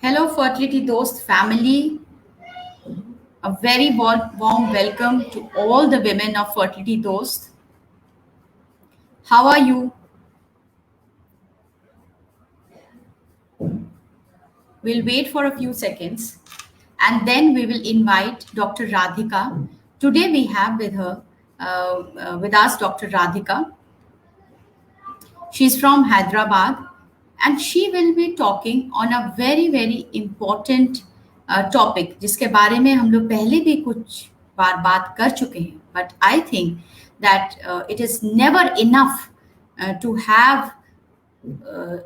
Hello, Fertility Dost family. A very warm welcome to all the women of Fertility Dost. How are you? We'll wait for a few seconds and then we will invite Dr. Radhika. Today we have with us Dr. Radhika. She's from Hyderabad and she will be talking on a very important topic जिसके बारे में हम लोग पहले भी कुछ बार बात कर चुके हैं. But I think that it is never enough to have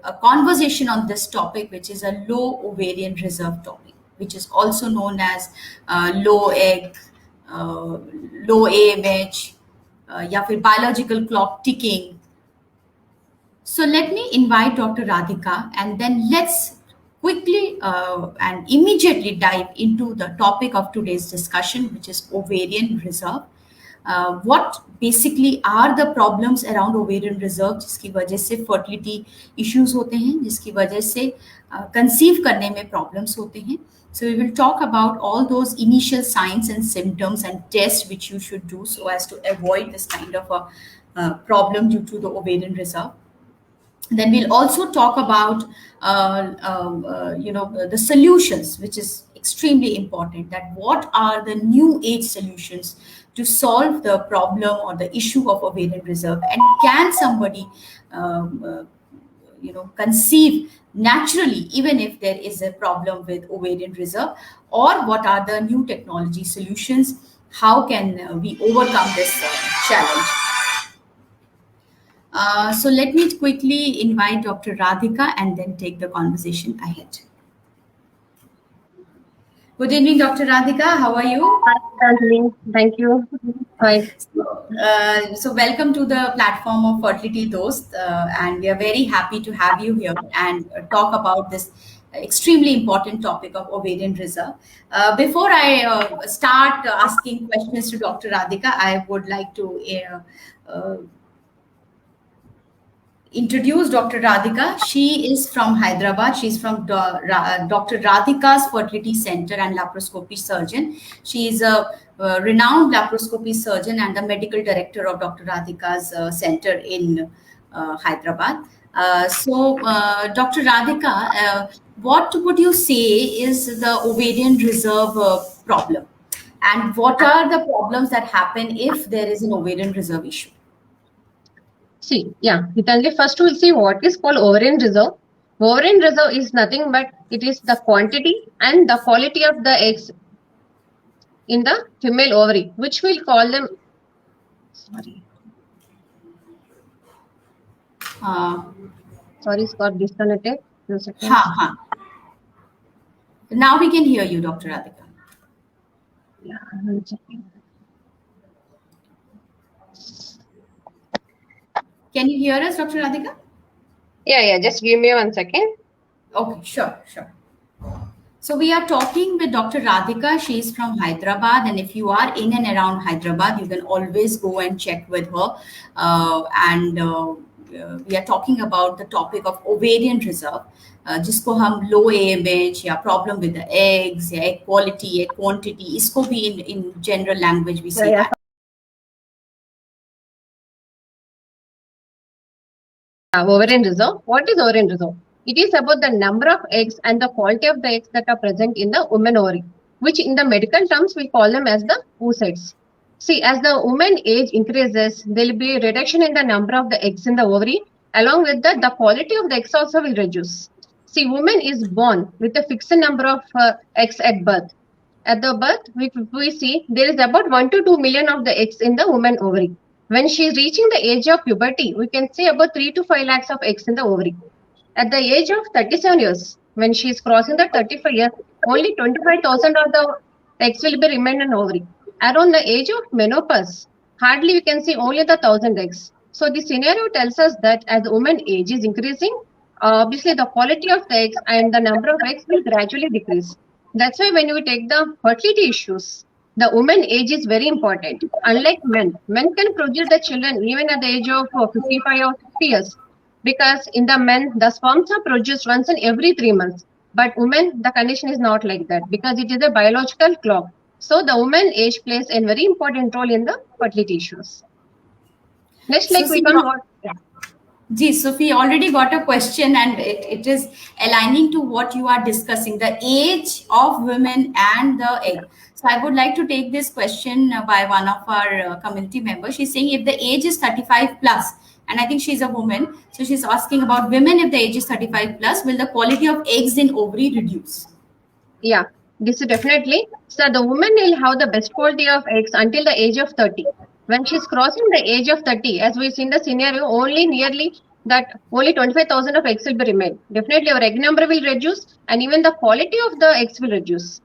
a conversation on this topic, which is a low ovarian reserve topic, which is also known as low egg, low AMH, या फिर biological clock ticking. So let me invite Dr. Radhika and then let's quickly and immediately dive into the topic of today's discussion, which is ovarian reserve. What basically are the problems around ovarian reserve जिसकी वजह से fertility issues होते हैं, जिसकी वजह से conceive करने में problems होते हैं. So we will talk about all those initial signs and symptoms and tests which you should do so as to avoid this kind of a problem due to the ovarian reserve. Then we'll also talk about the solutions, which is extremely important. That what are the new age solutions to solve the problem or the issue of ovarian reserve, and can somebody conceive naturally even if there is a problem with ovarian reserve, or what are the new technology solutions? How can we overcome this challenge? So let me quickly invite Dr. Radhika and then take the conversation ahead. Good evening, Dr. Radhika. How are you? Hi, Anjali. Thank you. Hi. So welcome to the platform of Fertility Dost, and we are very happy to have you here and talk about this extremely important topic of ovarian reserve. Before I start asking questions to Dr. Radhika, I would like to introduce Dr. Radhika. She is from Hyderabad. She's from Dr. Radhika's Fertility Center and laparoscopy surgeon. She is a renowned laparoscopy surgeon and the medical director of Dr. Radhika's center in Hyderabad. So, Dr. Radhika, what would you say is the ovarian reserve problem? And what are the problems that happen if there is an ovarian reserve issue? See, Gitanjali, first we'll see what is called ovarian reserve. Ovarian reserve is nothing but it is the quantity and the quality of the eggs in the female ovary, which we'll call them. Sorry, it's got disconnected. Now we can hear you, Dr. Radhika. Yeah, I'm checking. Can you hear us, Dr. Radhika? Yeah, just give me 1 second. Okay, sure. So we are talking with Dr. Radhika. She is from Hyderabad, and if you are in and around Hyderabad, you can always go and check with her. We are talking about the topic of ovarian reserve, जिसको हम low AMH या problem with the eggs या egg quality, egg quantity, इसको भी in general language we say that. Ovarian reserve. What is ovarian reserve? It is about the number of eggs and the quality of the eggs that are present in the woman ovary, which in the medical terms we call them as the oocytes. See, as the woman age increases, there will be a reduction in the number of the eggs in the ovary. Along with that, the quality of the eggs also will reduce. See, woman is born with a fixed number of eggs at birth. At the birth, we see there is about 1 to 2 million of the eggs in the woman ovary. When she is reaching the age of puberty, we can say about 3 to 5 lakhs of eggs in the ovary. At the age of 37 years, when she is crossing the 35 years, only 25,000 of the eggs will be remain in ovary. Around the age of menopause, hardly we can see only the 1,000 eggs. So the scenario tells us that as the woman age is increasing, obviously the quality of the eggs and the number of eggs will gradually decrease. That's why when we take the fertility issues, the woman age is very important. Unlike men can produce the children even at the age of 55 or 60 years. Because in the men, the sperms are produced once in every 3 months. But women, the condition is not like that because it is a biological clock. So the woman age plays a very important role in the fertility issues. Next, So like we see, come what? Yeah. Ji, so we already got a question, and it is aligning to what you are discussing, the age of women and the egg. So I would like to take this question by one of our community members. She's saying if the age is 35 plus, and I think she's a woman, so she's asking about women if the age is 35 plus, will the quality of eggs in ovary reduce? Yeah, this is definitely. So the woman will have the best quality of eggs until the age of 30. When she's crossing the age of 30, as we see in the scenario, only nearly that only 25,000 of eggs will be remain. Definitely our egg number will reduce and even the quality of the eggs will reduce.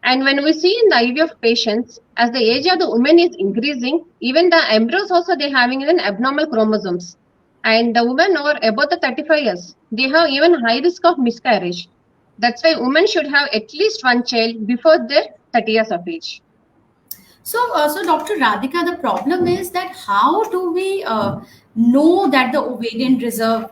And when we see in the IVF patients, as the age of the woman is increasing, even the embryos also they having even abnormal chromosomes. And the women over above the 35 years, they have even high risk of miscarriage. That's why women should have at least one child before their 30 years of age. So Dr. Radhika, the problem is that how do we know that the ovarian reserve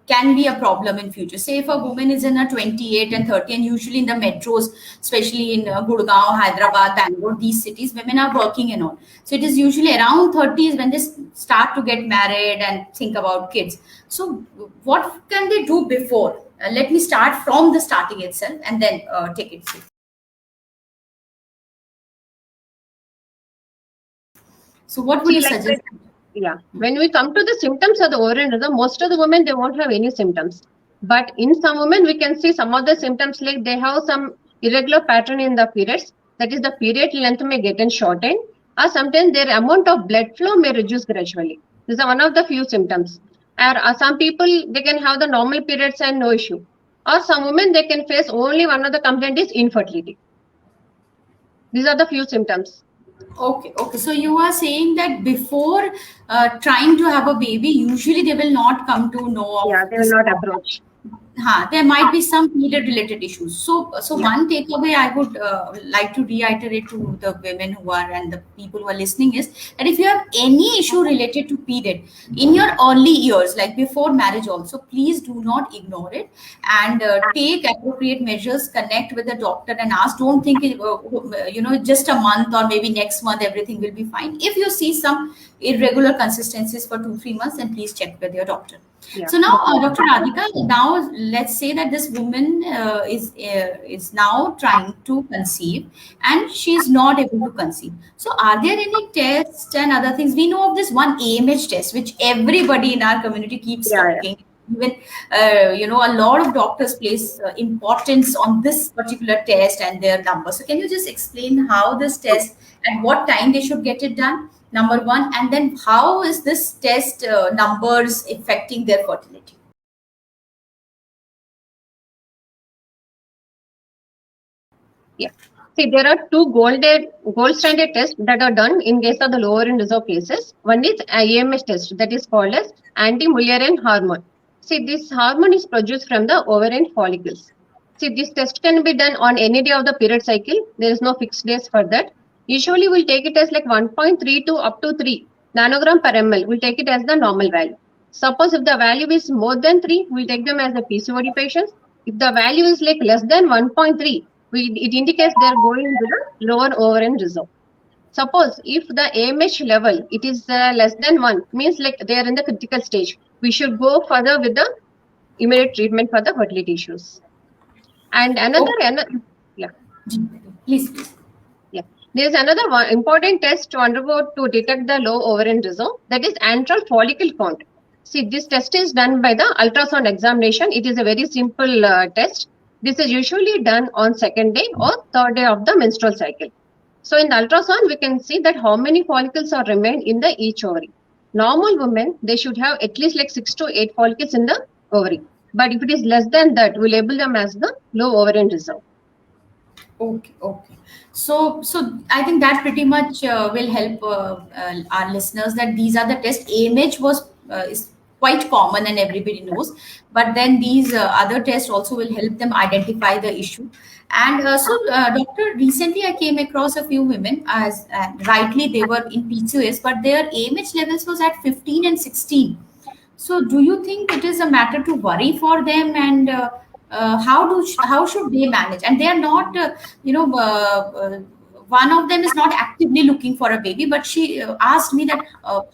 can be a problem in future? Say if a woman is in a 28 and 30, and usually in the metros, especially in Gurgaon, Hyderabad, Bangalore, these cities, women are working and all. So it is usually around 30s when they start to get married and think about kids. So what can they do before? Let me start from the starting itself and then take it through. So what would See, you like suggest? yeah, when we come to the symptoms of the ovarian reserve, most of the women they won't have any symptoms. But in some women, we can see some of the symptoms like they have some irregular pattern in the periods. That is, the period length may get shortened, or sometimes their amount of blood flow may reduce gradually. These are one of the few symptoms. Or some people they can have the normal periods and no issue. Or some women they can face only one of the complaint is infertility. These are the few symptoms. Okay. So you are saying that before trying to have a baby, usually they will not come to know of Yeah, they will this not problem. approach. There might be some period related issues. So Yeah. one takeaway I would like to reiterate to the women who are and the people who are listening is that if you have any issue related to period in your early years, like before marriage, also please do not ignore it and take appropriate measures. Connect with the doctor and ask. Don't think just a month or maybe next month everything will be fine. If you see some irregular consistencies for 2-3 months, then please check with your doctor. Yeah. So now, Dr. Radhika, now let's say that this woman is now trying to conceive, and she is not able to conceive. So, are there any tests and other things? We know of this one AMH test, which everybody in our community keeps Yeah. talking. Even a lot of doctors place importance on this particular test and their numbers. So, can you just explain how this test, at what time they should get it done? Number one, and then how is this test numbers affecting their fertility? Yeah. See, there are two gold standard tests that are done in case of the lower and reserve cases. One is AMH test that is called as anti-Mullerian hormone. See, this hormone is produced from the ovarian follicles. See, this test can be done on any day of the period cycle. There is no fixed days for that. Usually, we'll take it as like 1.3 to up to 3 nanogram per ml. We'll take it as the normal value. Suppose if the value is more than 3, we'll take them as the PCOD patients. If the value is like less than 1.3, it indicates they're going to the lower ovarian reserve. Suppose if the AMH level it is less than 1, means like they are in the critical stage. We should go further with the immediate treatment for the fertility issues. And yeah. Please. Yeah. There is another one important test to undergo to detect the low ovarian reserve, that is antral follicle count. See, this test is done by the ultrasound examination. It is a very simple test. This is usually done on second day or third day of the menstrual cycle. So in the ultrasound, we can see that how many follicles are remained in the each ovary. Normal women, they should have at least like 6 to 8 follicles in the ovary. But if it is less than that, we label them as the low ovarian reserve. Okay. So I think that pretty much will help our listeners that these are the tests. AMH is quite common and everybody knows, but then these other tests also will help them identify the issue. And doctor, recently I came across a few women as rightly they were in PCOS, but their AMH levels was at 15 and 16. So do you think it is a matter to worry for them, and how should they manage? And they are not, one of them is not actively looking for a baby, but she asked me that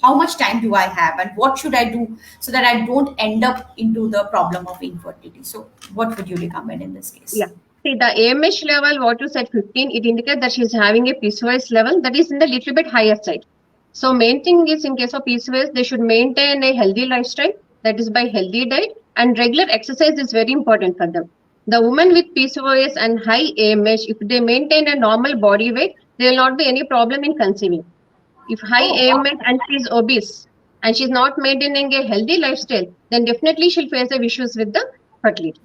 how much time do I have and what should I do so that I don't end up into the problem of infertility. So what would you recommend in this case? Yeah. See, the AMH level, what you said 15, it indicates that she's having a PCOS level that is in the little bit higher side. So main thing is, in case of PCOS, they should maintain a healthy lifestyle, that is by healthy diet, and regular exercise is very important for them. The women with PCOS and high AMH, if they maintain a normal body weight, there will not be any problem in conceiving. If high Oh, wow. AMH and she's obese and she's not maintaining a healthy lifestyle, then definitely she'll face the issues with the fertility.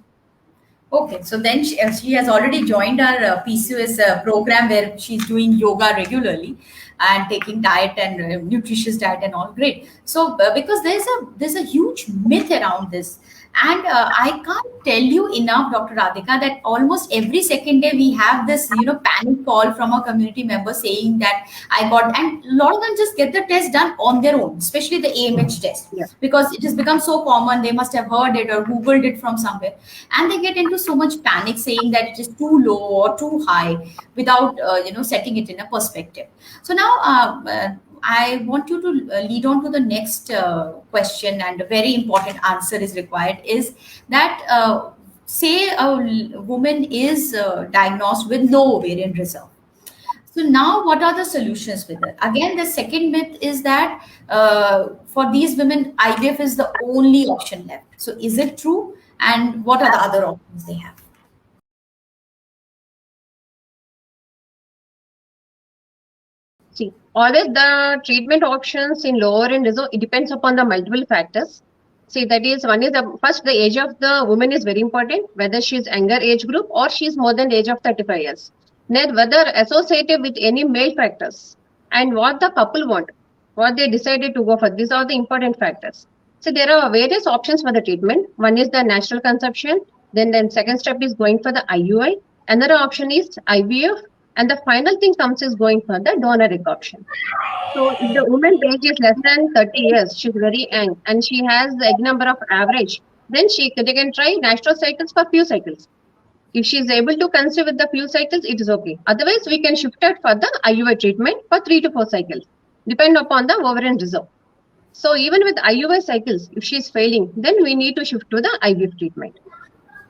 Okay, so then she has already joined our PCOS program where she's doing yoga regularly and taking diet and nutritious diet and all. Great. So because there's a huge myth around this, and I can't tell you enough, Dr. Radhika, that almost every second day we have this panic call from a community member saying that I got, and a lot of them just get the test done on their own, especially the AMH test, Yeah. because it has become so common. They must have heard it or googled it from somewhere, and they get into so much panic saying that it is too low or too high without setting it in a perspective. So now I want you to lead on to the next question, and a very important answer is required, is that say a woman is diagnosed with low ovarian reserve. So now, what are the solutions with it? Again, the second myth is that for these women, IVF is the only option left. So is it true? And what are the other options they have? See, always the treatment options in lower and reserve, it depends upon the multiple factors. See, that is, one is the first, the age of the woman is very important, whether she is younger age group or she is more than the age of 35 years. Then whether associated with any male factors and what the couple want, what they decided to go for. These are the important factors. So there are various options for the treatment. One is the natural conception. Then second step is going for the IUI. Another option is IVF. And the final thing comes is going for the donor egg option. So if the woman's age is less than 30 years, she's very young and she has the egg number of average, then they can try natural cycles for few cycles. If she is able to conceive with the few cycles, it is okay. Otherwise, we can shift it for the IUI treatment for 3 to 4 cycles, depend upon the ovarian reserve. So even with IUI cycles, if she is failing, then we need to shift to the IVF treatment.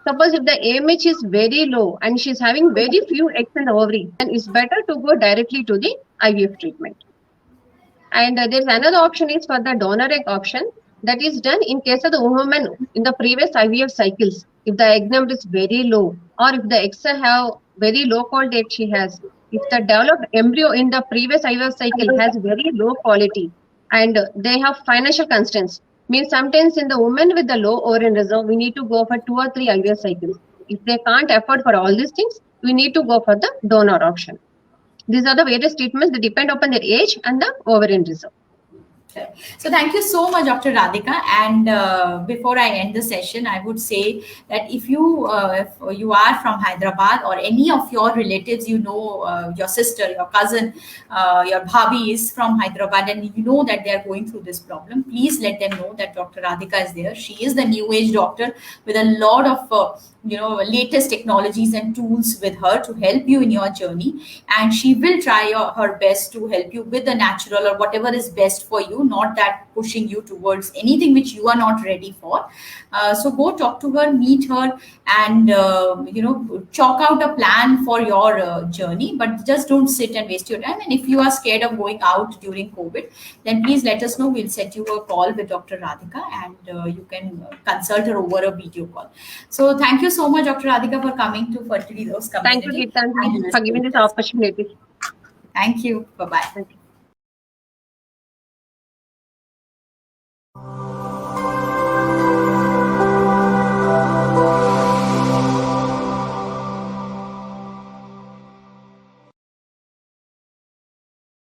Suppose if the AMH is very low and she's having very few eggs in the ovary, then it's better to go directly to the IVF treatment. And there's another option is for the donor egg option, that is done in case of the woman in the previous IVF cycles. If the egg number is very low, or if the eggs have very low quality she has, if the developed embryo in the previous IVF cycle has very low quality and they have financial constraints, means sometimes in the woman with the low ovarian reserve, we need to go for 2 or 3 IVF cycles. If they can't afford for all these things, we need to go for the donor option. These are the various treatments that depend upon their age and the ovarian reserve. So thank you so much, Dr. Radhika. And before I end the session, I would say that if you are from Hyderabad or any of your relatives, your sister, your cousin, your bhabhi is from Hyderabad, and you know that they are going through this problem, please let them know that Dr. Radhika is there. She is the new age doctor with a lot of latest technologies and tools with her to help you in your journey, and she will try her best to help you with the natural or whatever is best for you, not that pushing you towards anything which you are not ready for. So go talk to her, meet her, and chalk out a plan for your journey, but just don't sit and waste your time. And if you are scared of going out during COVID, then please let us know. We'll set you a call with Dr. Radhika, and you can consult her over a video call. So thank you so much, Dr. Radhika, for coming to Fertility Dose Thank you, Community. Geetanjali, for giving this opportunity. Thank you. Bye-bye. Thank you.